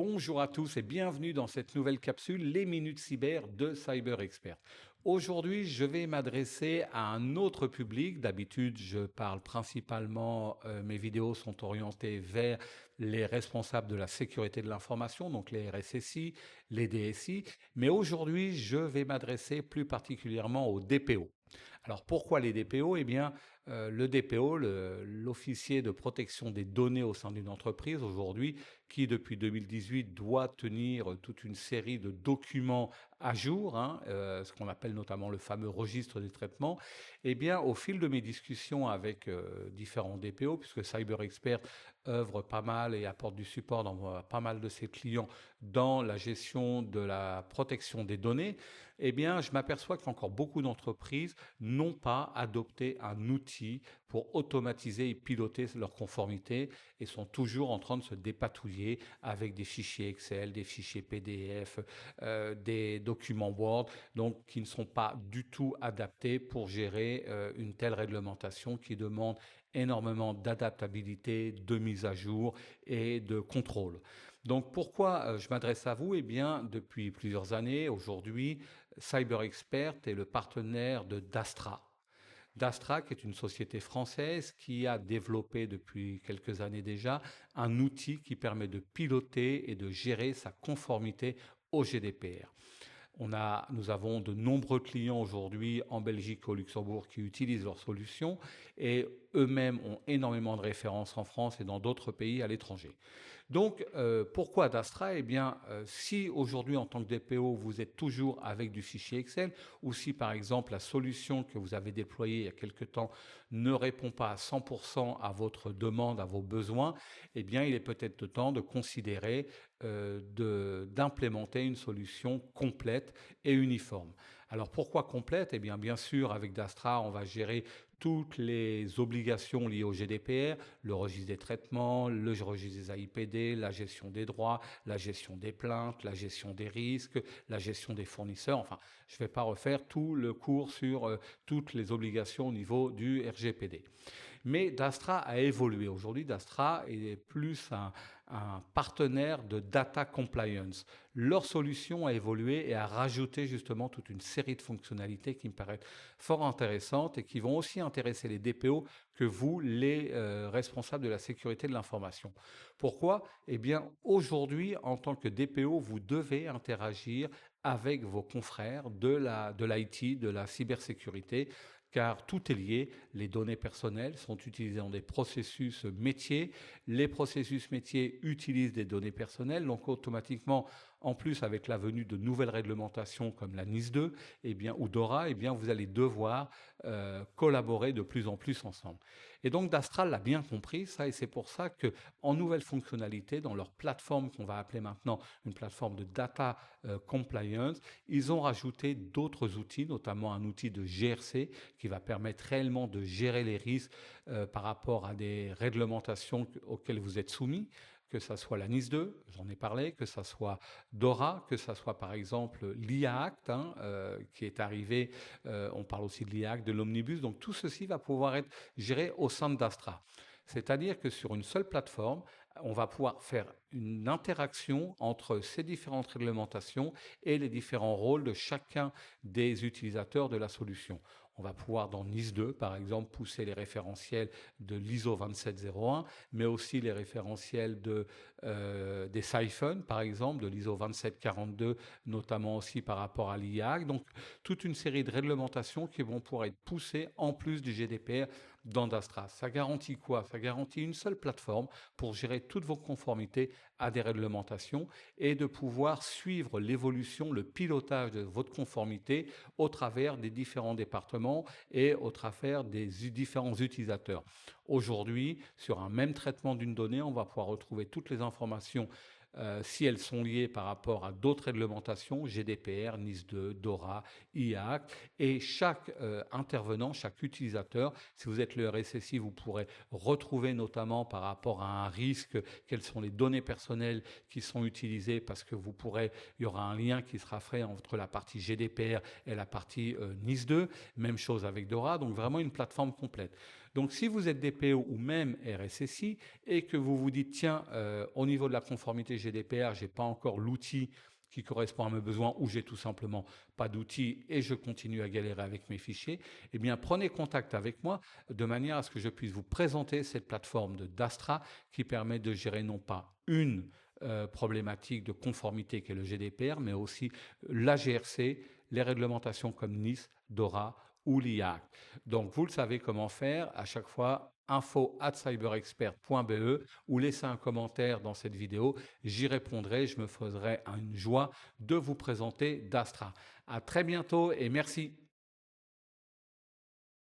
Bonjour à tous et bienvenue dans cette nouvelle capsule, les minutes cyber de Cyber Expert. Aujourd'hui, je vais m'adresser à un autre public. D'habitude, je parle principalement, mes vidéos sont orientées vers les responsables de la sécurité de l'information, donc les RSSI, les DSI. Mais aujourd'hui, je vais m'adresser plus particulièrement aux DPO. Alors pourquoi les DPO? Eh bien, le DPO, l'officier de protection des données au sein d'une entreprise aujourd'hui, qui depuis 2018 doit tenir toute une série de documents à jour, hein, ce qu'on appelle notamment le fameux registre des traitements, eh bien, au fil de mes discussions avec différents DPO, puisque Cyber Expert œuvre pas mal et apporte du support dans pas mal de ses clients dans la gestion de la protection des données, eh bien, je m'aperçois qu'encore beaucoup d'entreprises n'ont pas adopté un outil pour automatiser et piloter leur conformité et sont toujours en train de se dépatouiller avec des fichiers Excel, des fichiers PDF, des documents Word, donc qui ne sont pas du tout adaptés pour gérer une telle réglementation qui demande énormément d'adaptabilité, de mise à jour et de contrôle. Donc pourquoi je m'adresse à vous? Eh bien, depuis plusieurs années, aujourd'hui, Cyber Expert est le partenaire de Dastra. Dastra, qui est une société française qui a développé depuis quelques années déjà un outil qui permet de piloter et de gérer sa conformité au GDPR. Nous avons de nombreux clients aujourd'hui en Belgique et au Luxembourg qui utilisent leur solution et eux-mêmes ont énormément de références en France et dans d'autres pays à l'étranger. Donc, pourquoi Dastra? Eh bien, si aujourd'hui, en tant que DPO, vous êtes toujours avec du fichier Excel, ou si par exemple la solution que vous avez déployée il y a quelque temps ne répond pas à 100% à votre demande, à vos besoins, eh bien, il est peut-être temps de considérer d'implémenter une solution complète et uniforme. Alors pourquoi complète? Eh bien, bien sûr, avec Dastra, on va gérer toutes les obligations liées au GDPR, le registre des traitements, le registre des AIPD, la gestion des droits, la gestion des plaintes, la gestion des risques, la gestion des fournisseurs. Enfin, je ne vais pas refaire tout le cours sur toutes les obligations au niveau du RGPD. Mais Dastra a évolué. Aujourd'hui, Dastra est plus un partenaire de data compliance. Leur solution a évolué et a rajouté justement toute une série de fonctionnalités qui me paraissent fort intéressantes et qui vont aussi intéresser les DPO que vous, les responsables de la sécurité de l'information. Pourquoi? Eh bien, aujourd'hui, en tant que DPO, vous devez interagir avec vos confrères de l'IT, de la cybersécurité, car tout est lié. Les données personnelles sont utilisées dans des processus métiers. Les processus métiers utilisent des données personnelles, donc automatiquement, en plus avec la venue de nouvelles réglementations comme la NIS2 ou DORA, vous allez devoir collaborer de plus en plus ensemble. Et donc Dastral l'a bien compris, ça, et c'est pour ça que en nouvelles fonctionnalités, dans leur plateforme qu'on va appeler maintenant une plateforme de data compliance, ils ont rajouté d'autres outils, notamment un outil de GRC qui va permettre réellement de gérer les risques par rapport à des réglementations auxquelles vous êtes soumis, que ça soit la NIS2, j'en ai parlé, que ça soit DORA, que ça soit par exemple l'IA Act, hein, qui est arrivé, on parle aussi de l'IA Act, de l'Omnibus, donc tout ceci va pouvoir être géré au sein d'Astra. C'est-à-dire que sur une seule plateforme, on va pouvoir faire une interaction entre ces différentes réglementations et les différents rôles de chacun des utilisateurs de la solution. On va pouvoir dans NIS2, par exemple, pousser les référentiels de l'ISO 2701, mais aussi les référentiels des Siphon, par exemple, de l'ISO 2742, notamment aussi par rapport à l'IAC. Donc, toute une série de réglementations qui vont pouvoir être poussées en plus du GDPR dans Dastra. Ça garantit quoi? Ça garantit une seule plateforme pour gérer toutes vos conformités à des réglementations et de pouvoir suivre l'évolution, le pilotage de votre conformité au travers des différents départements et au travers des différents utilisateurs. Aujourd'hui, sur un même traitement d'une donnée, on va pouvoir retrouver toutes les informations si elles sont liées par rapport à d'autres réglementations, GDPR, NIS2, DORA, IAC, et chaque intervenant, chaque utilisateur, si vous êtes le RSSI, vous pourrez retrouver notamment par rapport à un risque, quelles sont les données personnelles qui sont utilisées, parce que il y aura un lien qui sera fait entre la partie GDPR et la partie NIS2, même chose avec DORA, donc vraiment une plateforme complète. Donc si vous êtes DPO ou même RSSI et que vous vous dites, tiens, au niveau de la conformité GDPR, je n'ai pas encore l'outil qui correspond à mes besoins ou j'ai tout simplement pas d'outil et je continue à galérer avec mes fichiers, eh bien prenez contact avec moi de manière à ce que je puisse vous présenter cette plateforme de Dastra qui permet de gérer non pas une problématique de conformité qu'est le GDPR, mais aussi la GRC, les réglementations comme NIS, DORA ou l'IAC. Donc vous le savez comment faire. À chaque fois, info@cyberexpert.be ou laissez un commentaire dans cette vidéo. J'y répondrai. Je me ferai une joie de vous présenter Dastra. À très bientôt et merci.